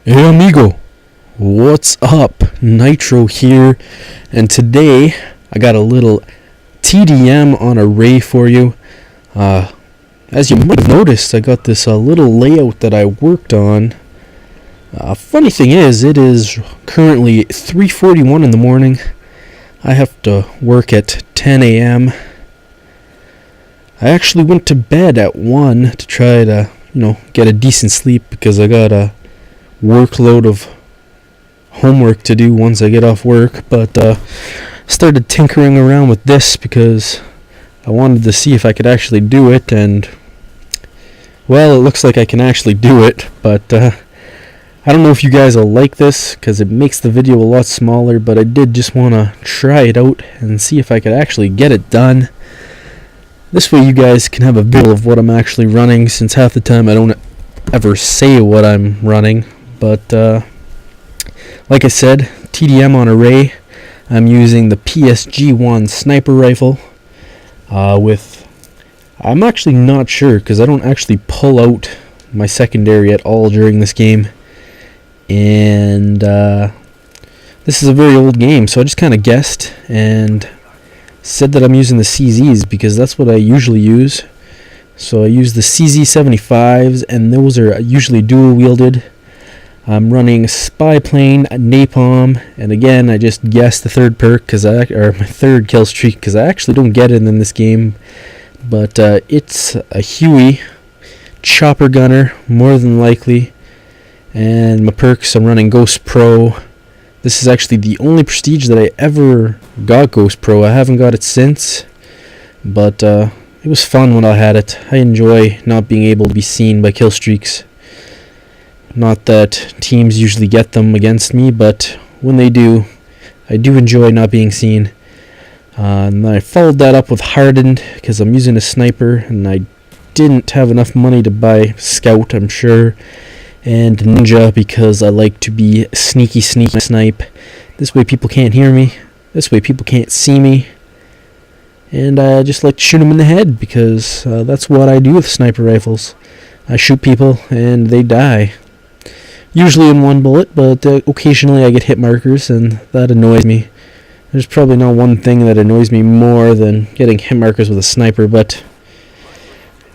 Hey amigo, what's up? Nitro here, and today I got a little TDM on array for you. As you might have noticed, I got this little layout that I worked on. Funny thing is, it is currently 3:41 in the morning. I have to work at 10 a.m. I actually went to bed at 1 to try to, get a decent sleep because I got a workload of homework to do once I get off work, but started tinkering around with this because I wanted to see if I could actually do it, and well, it looks like I can actually do it, but I don't know if you guys will like this because it makes the video a lot smaller, but I did just want to try it out and see if I could actually get it done. This way you guys can have a visual of what I'm actually running, since half the time I don't ever say what I'm running. But like I said, TDM on array. I'm using the PSG-1 sniper rifle I'm actually not sure because I don't actually pull out my secondary at all during this game, and this is a very old game, so I just kind of guessed and said that I'm using the CZs because that's what I usually use. So I use the CZ75s, and those are usually dual wielded. I'm running Spy Plane, Napalm, and again I just guessed the third perk or my third kill streak because I actually don't get it in this game. But it's a Huey chopper gunner more than likely, and my perks I'm running Ghost Pro. This is actually the only prestige that I ever got Ghost Pro. I haven't got it since, but it was fun when I had it. I enjoy not being able to be seen by kill streaks. Not that teams usually get them against me, but when they do, I do enjoy not being seen. And I followed that up with Hardened because I'm using a sniper, and I didn't have enough money to buy Scout, I'm sure, and Ninja because I like to be sneaky snipe. This way people can't hear me, this way people can't see me, and I just like to shoot them in the head because that's what I do with sniper rifles. I shoot people and they die. Usually in one bullet, but occasionally I get hit markers, and that annoys me. There's probably not one thing that annoys me more than getting hit markers with a sniper, but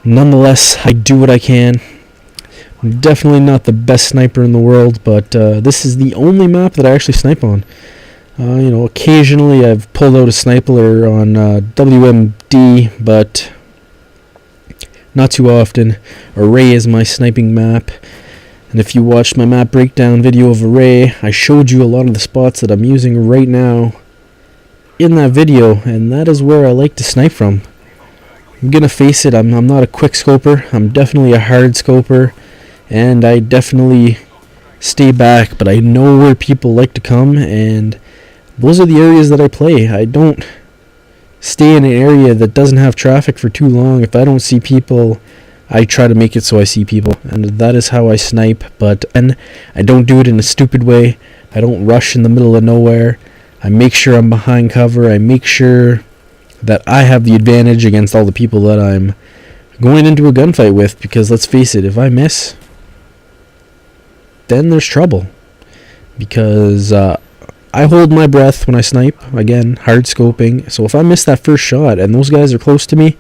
nonetheless, I do what I can. I'm definitely not the best sniper in the world, but this is the only map that I actually snipe on. Occasionally I've pulled out a sniper on WMD, but not too often. Array is my sniping map. And if you watched my map breakdown video of Array, I showed you a lot of the spots that I'm using right now in that video, and that is where I like to snipe from. I'm gonna face it, I'm not a quick scoper. I'm definitely a hard scoper, and I definitely stay back, but I know where people like to come, and those are the areas that I play. I don't stay in an area that doesn't have traffic for too long. If I don't see people, I try to make it so I see people, and that is how I snipe. But and I don't do it in a stupid way. I don't rush in the middle of nowhere. I make sure I'm behind cover. I make sure that I have the advantage against all the people that I'm going into a gunfight with, because let's face it, if I miss, then there's trouble. Because I hold my breath when I snipe. Again, hard scoping. So if I miss that first shot and those guys are close to me,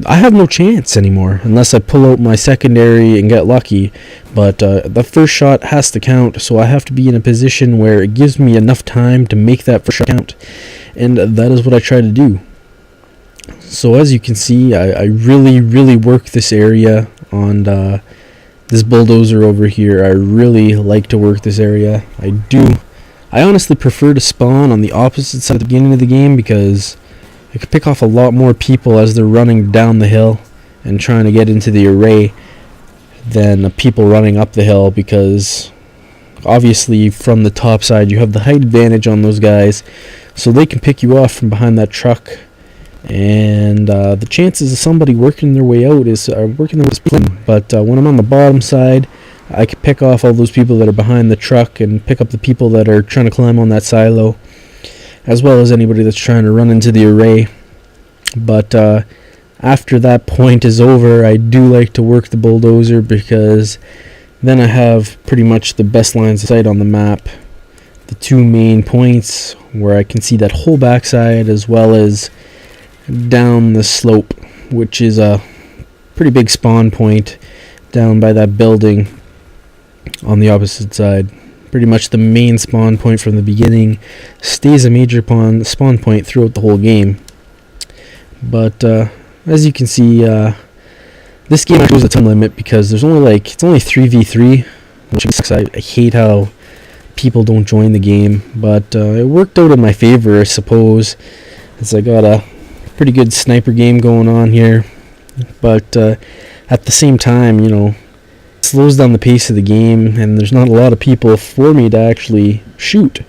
I have no chance anymore unless I pull out my secondary and get lucky. But the first shot has to count, so I have to be in a position where it gives me enough time to make that first shot count, and that is what I try to do. So as you can see, I really work this area on this bulldozer over here. I really like to work this area. I honestly prefer to spawn on the opposite side at the beginning of the game because I could pick off a lot more people as they're running down the hill and trying to get into the array than people running up the hill, because obviously from the top side you have the height advantage on those guys, so they can pick you off from behind that truck, and the chances of somebody working their way out is slim. But when I'm on the bottom side, I can pick off all those people that are behind the truck and pick up the people that are trying to climb on that silo, as well as anybody that's trying to run into the array. But after that point is over, I do like to work the bulldozer because Then I have pretty much the best lines of sight on the map. The two main points where I can see that whole backside, as well as down the slope, which is a pretty big spawn point down by that building on the opposite side. Pretty much the main spawn point from the beginning, stays a major spawn point throughout the whole game. But as you can see, this game actually was a time limit because there's only it's only 3v3, which sucks. I hate how people don't join the game, but it worked out in my favor, I suppose, as I got a pretty good sniper game going on here. But at the same time, you know, it slows down the pace of the game, and there's not a lot of people for me to actually shoot.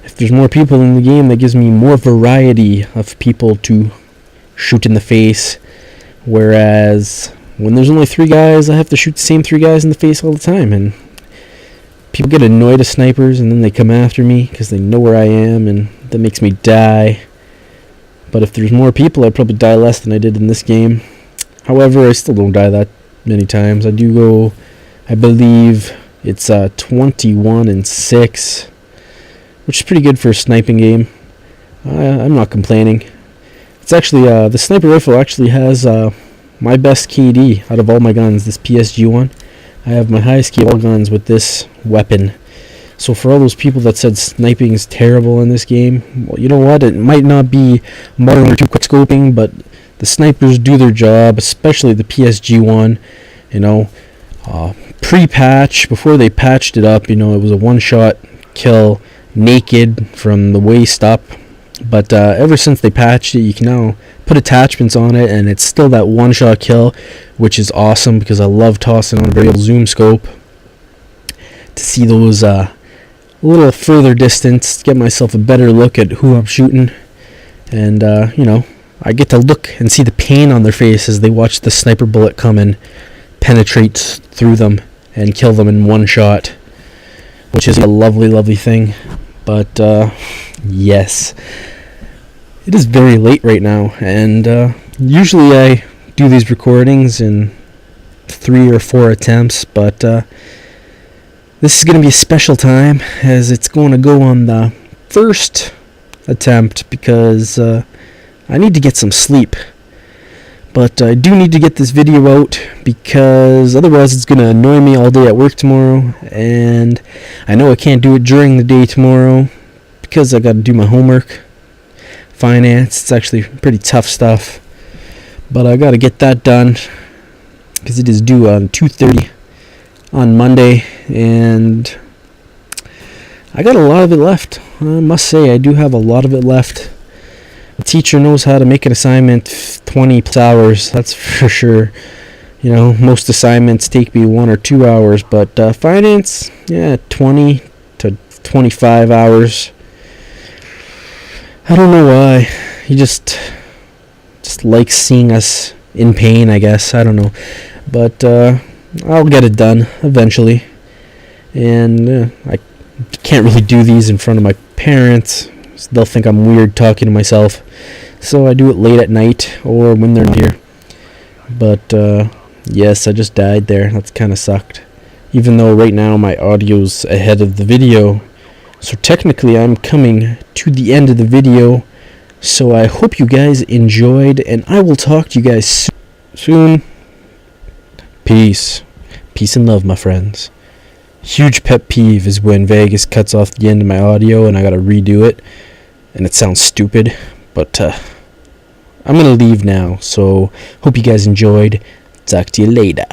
If there's more people in the game, that gives me more variety of people to shoot in the face, whereas when there's only 3 guys, I have to shoot the same 3 guys in the face all the time, and people get annoyed at snipers, and then they come after me because they know where I am, and that makes me die. But if there's more people, I'd probably die less than I did in this game. However, I still don't die that many times. I do go, I believe it's 21-6, which is pretty good for a sniping game. I'm not complaining. It's actually, the sniper rifle actually has my best KD out of all my guns, this PSG one. I have my highest KD of all guns with this weapon. So for all those people that said sniping is terrible in this game, well, you know what? It might not be modern or too quick scoping, but the snipers do their job, especially the PSG one. You know, pre-patch, before they patched it up, you know, it was a one-shot kill, naked from the waist up. But ever since they patched it, you can now put attachments on it, and it's still that one-shot kill, which is awesome because I love tossing on a very zoom scope to see those a little further distance, get myself a better look at who I'm shooting, and you know, I get to look and see the pain on their face as they watch the sniper bullet come and penetrate through them and kill them in one shot, which is a lovely, lovely thing. But yes, it is very late right now, and usually I do these recordings in 3 or 4 attempts, but this is going to be a special time, as it's going to go on the first attempt because I need to get some sleep. But I do need to get this video out because otherwise it's going to annoy me all day at work tomorrow, and I know I can't do it during the day tomorrow because I got to do my homework. Finance, it's actually pretty tough stuff, but I got to get that done because it is due on 2:30 on Monday, and I got a lot of it left. I must say, I do have a lot of it left. The teacher knows how to make an assignment 20 plus hours, that's for sure. You know, most assignments take me 1 or 2 hours, but finance, yeah, 20 to 25 hours. I don't know why. He just likes seeing us in pain, I guess. I don't know. But I'll get it done eventually. And I can't really do these in front of my parents. They'll think I'm weird talking to myself. So I do it late at night or when they're not here. But yes, I just died there. That's kind of sucked. Even though right now my audio's ahead of the video. So technically I'm coming to the end of the video. So I hope you guys enjoyed, and I will talk to you guys soon. Peace. Peace and love, my friends. Huge pet peeve is when Vegas cuts off the end of my audio and I gotta redo it, and it sounds stupid, but I'm gonna leave now, so hope you guys enjoyed. Talk to you later.